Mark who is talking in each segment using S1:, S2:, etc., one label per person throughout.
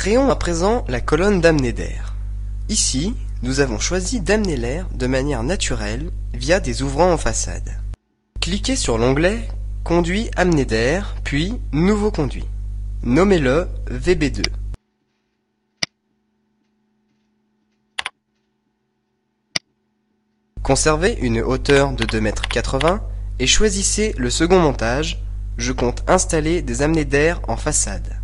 S1: Créons à présent la colonne d'amener d'air. Ici, nous avons choisi d'amener l'air de manière naturelle via des ouvrants en façade. Cliquez sur l'onglet Conduit amener d'air, puis Nouveau conduit. Nommez-le VB2. Conservez une hauteur de 2,80 m et choisissez le second montage. Je compte installer des ameners d'air en façade.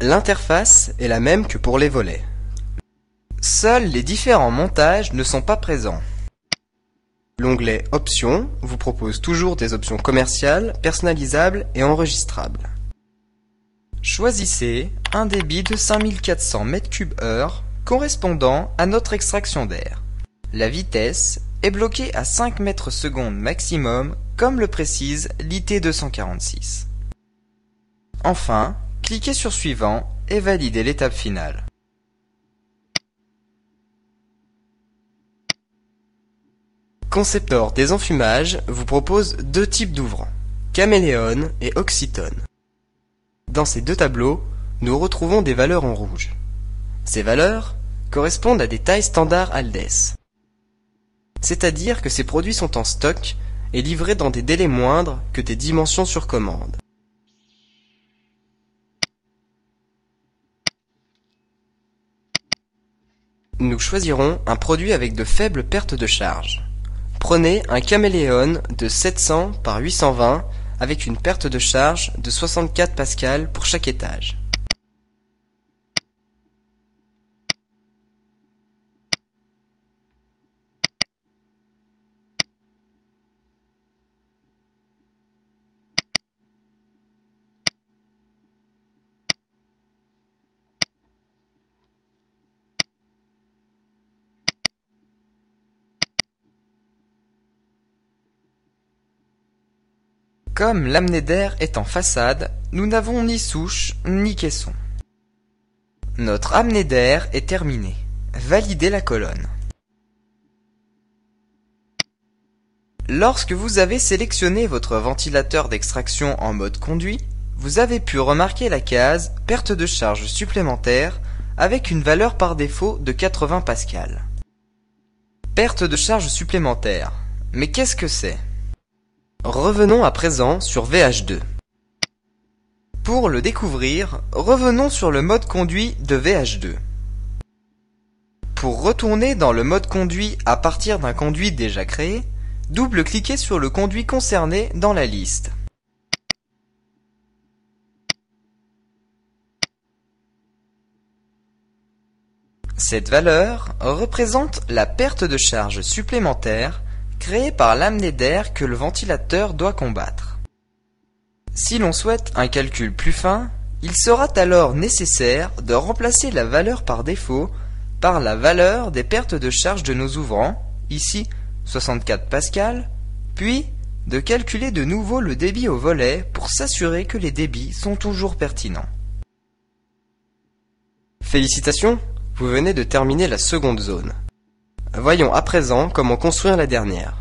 S1: L'interface est la même que pour les volets. Seuls les différents montages ne sont pas présents. L'onglet Options vous propose toujours des options commerciales, personnalisables et enregistrables. Choisissez un débit de 5400 m3/h correspondant à notre extraction d'air. La vitesse est bloquée à 5 mètres secondes maximum, comme le précise l'IT 246. Enfin, cliquez sur Suivant et validez l'étape finale. Conceptor des enfumages vous propose deux types d'ouvrants, Caméléon et Oxytone. Dans ces deux tableaux, nous retrouvons des valeurs en rouge. Ces valeurs correspondent à des tailles standards Aldès. C'est-à-dire que ces produits sont en stock et livrés dans des délais moindres que des dimensions sur commande. Nous choisirons un produit avec de faibles pertes de charge. Prenez un Caméléon de 700 par 820 avec une perte de charge de 64 pascal pour chaque étage. Comme l'amener d'air est en façade, nous n'avons ni souche ni caisson. Notre amener d'air est terminé. Validez la colonne. Lorsque vous avez sélectionné votre ventilateur d'extraction en mode conduit, vous avez pu remarquer la case « Perte de charge supplémentaire » avec une valeur par défaut de 80 pascal. Perte de charge supplémentaire. Mais qu'est-ce que c'est ? Revenons à présent sur VH2. Pour le découvrir, revenons sur le mode conduit de VH2. Pour retourner dans le mode conduit à partir d'un conduit déjà créé, double-cliquez sur le conduit concerné dans la liste. Cette valeur représente la perte de charge supplémentaire créée par l'amener d'air que le ventilateur doit combattre. Si l'on souhaite un calcul plus fin, il sera alors nécessaire de remplacer la valeur par défaut par la valeur des pertes de charge de nos ouvrants, ici 64 pascal, puis de calculer de nouveau le débit au volet pour s'assurer que les débits sont toujours pertinents. Félicitations, vous venez de terminer la seconde zone. Voyons à présent comment construire la dernière.